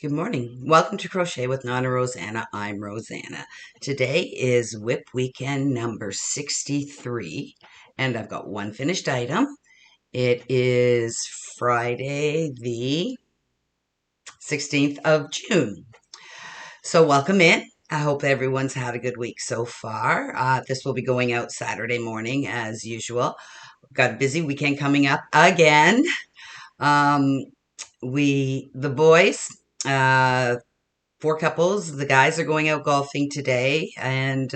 Good morning. Welcome to Crochet with Nonna Rosanna. I'm Rosanna. Today is WIP Weekend number 63, and I've got one finished item. It is Friday, the 16th of June. So welcome in. I hope everyone's had a good week so far. This will be going out Saturday morning as usual. We've got a busy weekend coming up again. Um, the boys, uh, four couples. The guys are going out golfing today, and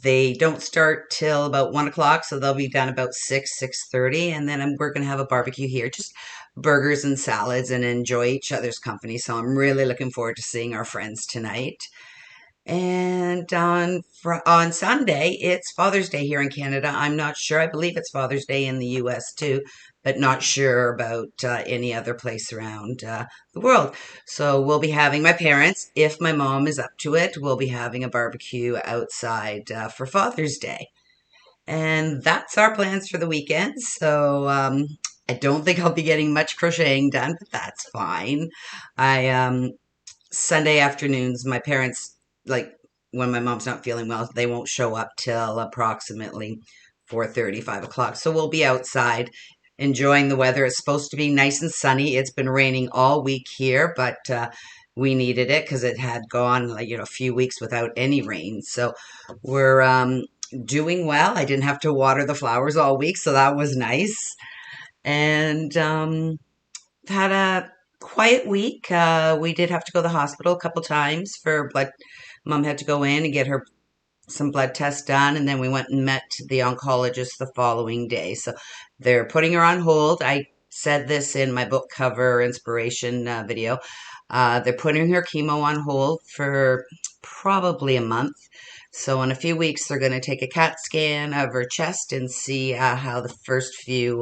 they don't start till about 1 o'clock, so they'll be done about 6:30, and then we're going to have a barbecue here, just burgers and salads, and enjoy each other's company. So I'm really looking forward to seeing our friends tonight. And on Sunday, it's Father's Day here in Canada. I'm not sure. I believe it's Father's Day in the US too, but not sure about any other place around the world. So we'll be having my parents, if my mom is up to it, we'll be having a barbecue outside for Father's Day. And that's our plans for the weekend. So I don't think I'll be getting much crocheting done, but that's fine. Sunday afternoons, my parents, like when my mom's not feeling well, they won't show up till approximately 4:30, 5 o'clock. So we'll be outside enjoying the weather. It's supposed to be nice and sunny. It's been raining all week here, but we needed it because it had gone like, a few weeks without any rain. So we're doing well. I didn't have to water the flowers all week, so that was nice. And had a quiet week. We did have to go to the hospital a couple times for blood. Mom had to go in and get her some blood tests done, and then we went and met the oncologist the following day. So they're putting her on hold. I said this in my book cover inspiration video. They're putting her chemo on hold for probably a month. So in a few weeks, they're going to take a CAT scan of her chest and see how the first few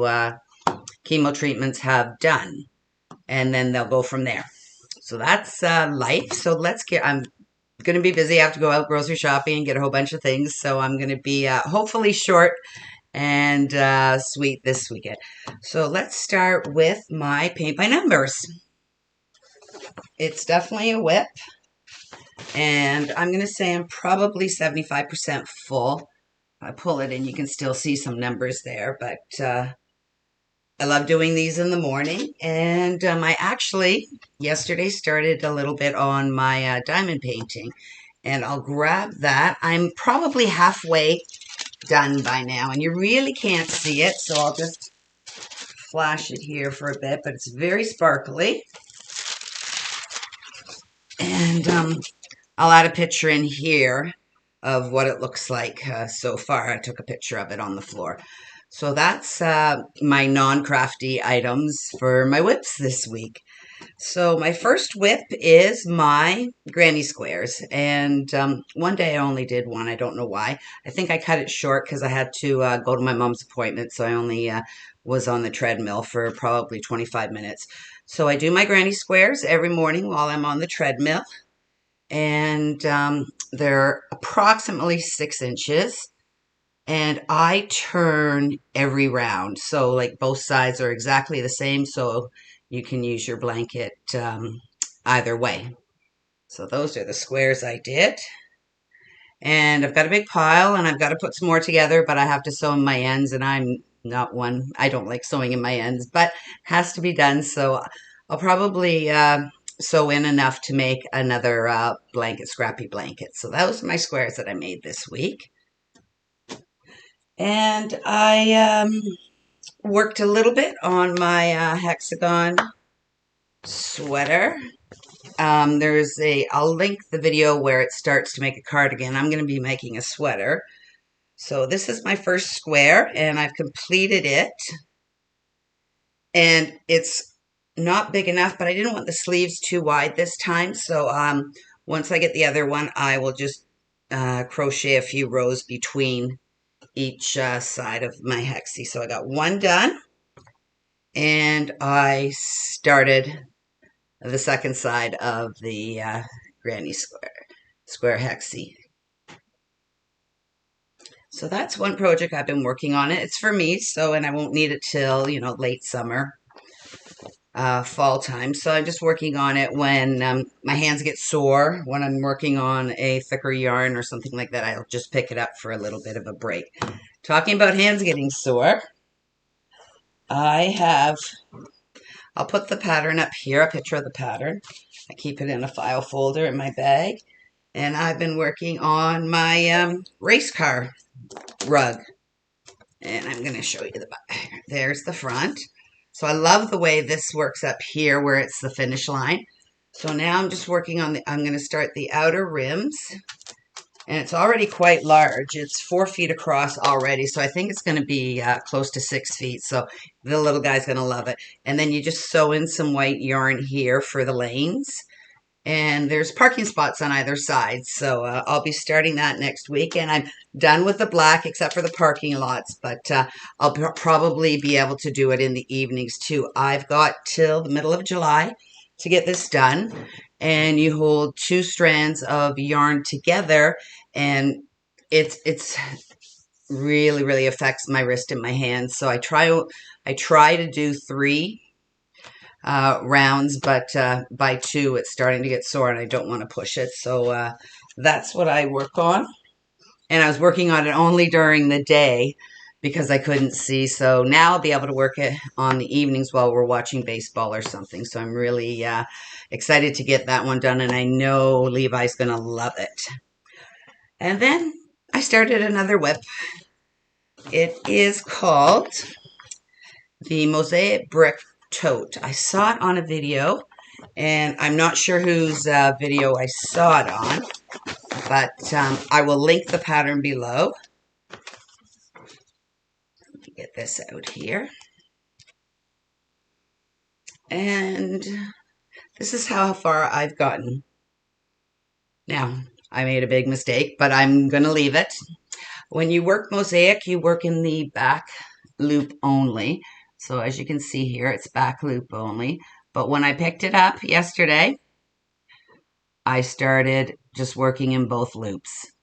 chemo treatments have done, and then they'll go from there. So that's life. So I'm going to be busy. I have to go out grocery shopping and get a whole bunch of things. So I'm going to be hopefully short and sweet this weekend. So let's start with my paint by numbers. It's definitely a WIP. And I'm going to say I'm probably 75% full. I pull it and you can still see some numbers there, but I love doing these in the morning, and I actually yesterday started a little bit on my diamond painting, and I'll grab that. I'm probably halfway done by now, and you really can't see it, so I'll just flash it here for a bit, but it's very sparkly, and I'll add a picture in here of what it looks like so far. I took a picture of it on the floor. So that's my non-crafty items for my WIPs this week. So my first WIP is my granny squares. And one day I only did one. I don't know why. I think I cut it short because I had to go to my mom's appointment. So I only was on the treadmill for probably 25 minutes. So I do my granny squares every morning while I'm on the treadmill. And they're approximately 6 inches. And I turn every round. So like both sides are exactly the same. So you can use your blanket either way. So those are the squares I did. And I've got a big pile and I've got to put some more together, but I have to sew in my ends, and I'm not one. I don't like sewing in my ends, but has to be done. So I'll probably sew in enough to make another blanket, scrappy blanket. So those are my squares that I made this week. And I worked a little bit on my hexagon sweater. I'll link the video where it starts to make a cardigan. I'm going to be making a sweater. So this is my first square, and I've completed it. And it's not big enough, but I didn't want the sleeves too wide this time. So once I get the other one, I will just crochet a few rows between each side of my hexie. So I got one done, and I started the second side of the granny square hexie. So that's one project I've been working on. It's for me, and I won't need it till, late summer. fall time. So I'm just working on it when my hands get sore. When I'm working on a thicker yarn or something like that, I'll just pick it up for a little bit of a break. Talking about hands getting sore, I'll put the pattern up here, a picture of the pattern. I keep it in a file folder in my bag. And I've been working on my race car rug. And I'm going to show you the back. There's the front. So I love the way this works up here where it's the finish line. So now I'm just working on I'm going to start the outer rims. And it's already quite large. It's 4 feet across already. So I think it's going to be close to 6 feet. So the little guy's going to love it. And then you just sew in some white yarn here for the lanes. And there's parking spots on either side. So I'll be starting that next week. And I'm done with the black except for the parking lots. But I'll probably be able to do it in the evenings too. I've got till the middle of July to get this done. And you hold 2 strands of yarn together. And it's really, really affects my wrist and my hands. So I try to do 3 rounds, but by 2 it's starting to get sore and I don't want to push it. So that's what I work on. And I was working on it only during the day because I couldn't see. So now I'll be able to work it on the evenings while we're watching baseball or something. So I'm really excited to get that one done. And I know Levi's going to love it. And then I started another WIP. It is called the Mosaic Brick Tote. I saw it on a video, and I'm not sure whose video I saw it on, but I will link the pattern below. Let me get this out here. And this is how far I've gotten. Now, I made a big mistake, but I'm going to leave it. When you work mosaic, you work in the back loop only. So as you can see here, it's back loop only. But when I picked it up yesterday, I started just working in both loops.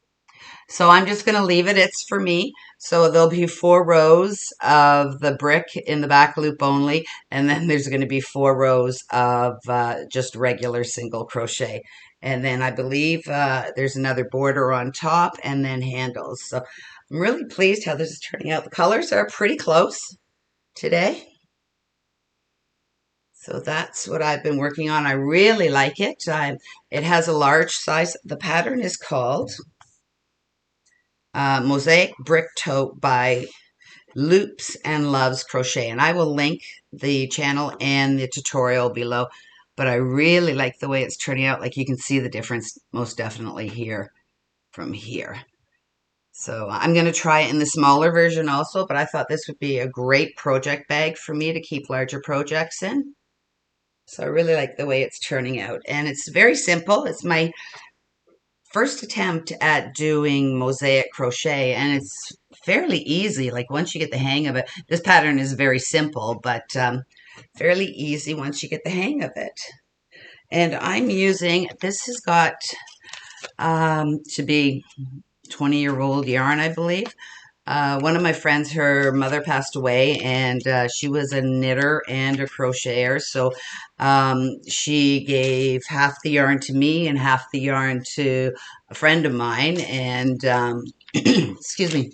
So I'm just going to leave it. It's for me. So there'll be 4 rows of the brick in the back loop only. And then there's going to be 4 rows of just regular single crochet. And then I believe there's another border on top and then handles. So I'm really pleased how this is turning out. The colors are pretty close today. So that's what I've been working on. I really like it. It has a large size. The pattern is called Mosaic Brick Tote by Loops and Loves Crochet. And I will link the channel and the tutorial below. But I really like the way it's turning out. Like you can see the difference most definitely here from here. So I'm going to try it in the smaller version also. But I thought this would be a great project bag for me to keep larger projects in. So I really like the way it's turning out. And it's very simple. It's my first attempt at doing mosaic crochet. And it's fairly easy. Like once you get the hang of it. This pattern is very simple, but fairly easy once you get the hang of it. And I'm using, this has got to be 20-year-old yarn, I believe. One of my friends, her mother passed away, and she was a knitter and a crocheter. So she gave half the yarn to me and half the yarn to a friend of mine. And excuse me.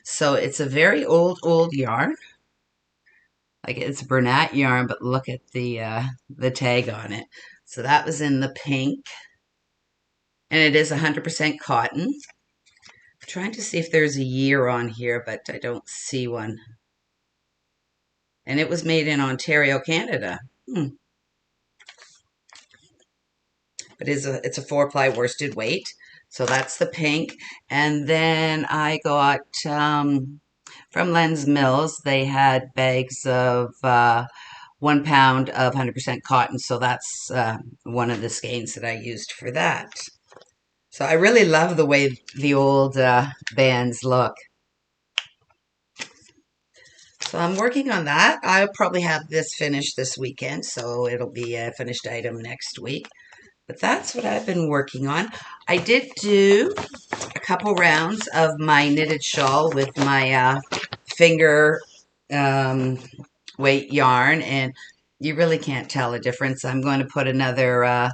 So it's a very old yarn. Like it's Bernat yarn, but look at the tag on it. So that was in the pink. And it is 100% cotton. I'm trying to see if there's a year on here, but I don't see one. And it was made in Ontario, Canada. But it's a 4-ply worsted weight. So that's the pink. And then I got from Len's Mills, they had bags of 1 pound of 100% cotton. So that's one of the skeins that I used for that. So I really love the way the old bands look. So I'm working on that. I'll probably have this finished this weekend, so it'll be a finished item next week. But that's what I've been working on. I did do a couple rounds of my knitted shawl with my finger weight yarn, and you really can't tell a difference. I'm going to put another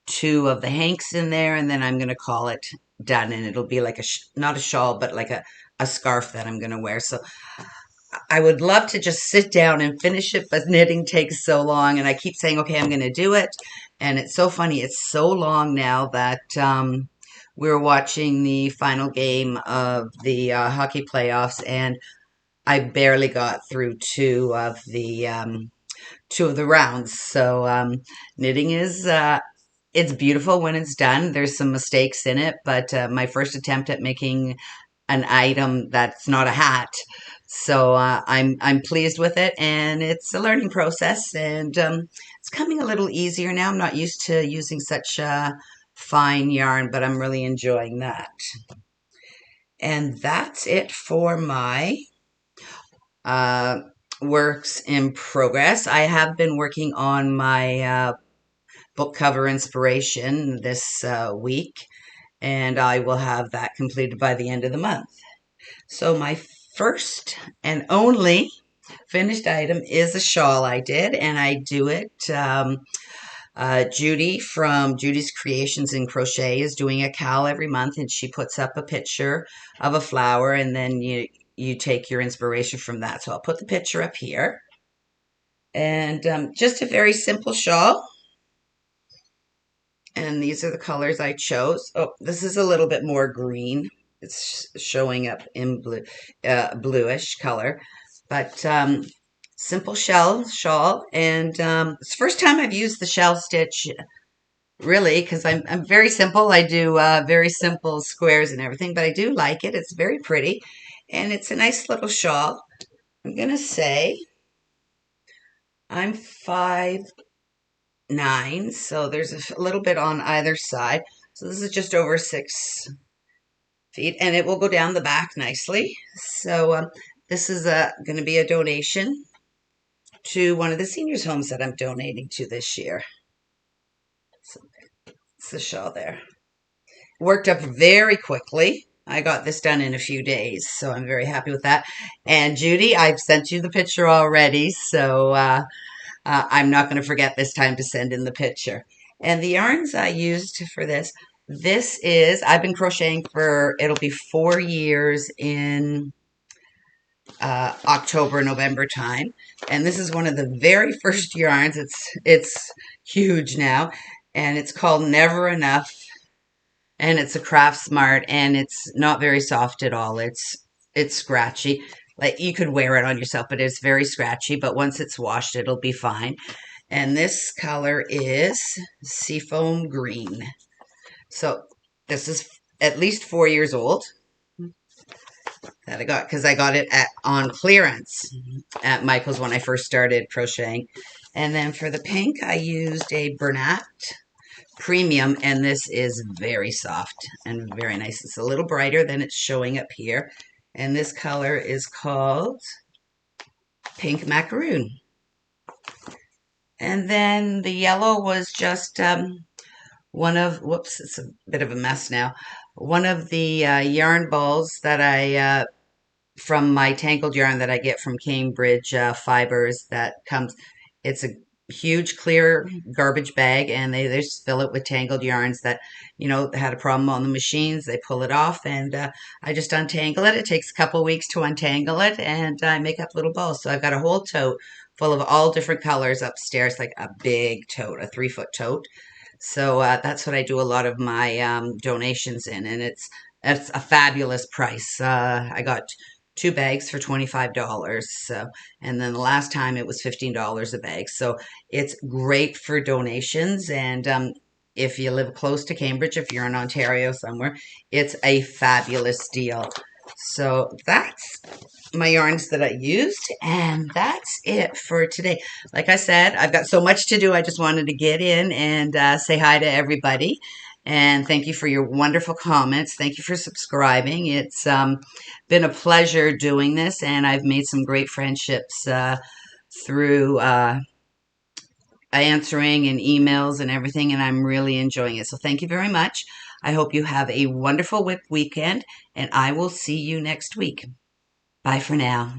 two of the hanks in there, and then I'm going to call it done, and it'll be like not a shawl, but like a scarf that I'm going to wear. So I would love to just sit down and finish it, but knitting takes so long, and I keep saying, okay, I'm going to do it. And it's so funny. It's so long now that we're watching the final game of the hockey playoffs, and I barely got through two of the rounds. So knitting is it's beautiful when it's done. There's some mistakes in it, but my first attempt at making an item that's not a hat. So I'm pleased with it, and it's a learning process, and it's coming a little easier now. I'm not used to using such fine yarn, but I'm really enjoying that. And that's it for my uh, works in progress. I have been working on my book cover inspiration this week, and I will have that completed by the end of the month. So my first and only finished item is a shawl I did, and I do it. Judy from Judy's Creations in Crochet is doing a cowl every month, and she puts up a picture of a flower, and then you take your inspiration from that. So I'll put the picture up here, and just a very simple shawl. And these are the colors I chose. Oh, this is a little bit more green. It's showing up in blue, bluish color, but simple shawl, and it's the first time I've used the shell stitch, really, because I'm very simple. I do very simple squares and everything, but I do like it. It's very pretty, and it's a nice little shawl. I'm gonna say I'm 5'9", so there's a little bit on either side. So this is just over 6 feet, and it will go down the back nicely. So this is going to be a donation to one of the seniors' homes that I'm donating to this year. So it's the shawl there. Worked up very quickly. I got this done in a few days, so I'm very happy with that. And Judy, I've sent you the picture already, so I'm not going to forget this time to send in the picture. And the yarns I used for this is, I've been crocheting for, it'll be 4 years in October, November time. And this is one of the very first yarns. It's huge now, and it's called Never Enough. And it's a Craft Smart, and it's not very soft at all. It's scratchy. Like, you could wear it on yourself, but it's very scratchy. But once it's washed, it'll be fine. And this color is Seafoam Green. So this is at least 4 years old that I got, because I got it on clearance at Michael's when I first started crocheting. And then for the pink, I used a Bernat Premium, and this is very soft and very nice. It's a little brighter than it's showing up here. And this color is called Pink Macaroon. And then the yellow was just one of, whoops, it's a bit of a mess now. One of the yarn balls that I, from my tangled yarn that I get from Cambridge Fibers that comes, it's a huge clear garbage bag, and they just fill it with tangled yarns that, had a problem on the machines. They pull it off, and I just untangle it. It takes a couple weeks to untangle it, and I make up little balls. So I've got a whole tote full of all different colors upstairs, like a big tote, a 3-foot tote. So that's what I do a lot of my donations in, and it's a fabulous price. I got 2 bags for $25. So, and then the last time it was $15 a bag. So it's great for donations. And if you live close to Cambridge, if you're in Ontario somewhere, it's a fabulous deal. So that's my yarns that I used, and that's it for today. Like I said, I've got so much to do. I just wanted to get in and say hi to everybody. And thank you for your wonderful comments. Thank you for subscribing. It's been a pleasure doing this, and I've made some great friendships through answering and emails and everything, and I'm really enjoying it. So thank you very much. I hope you have a wonderful WIP weekend, and I will see you next week. Bye for now.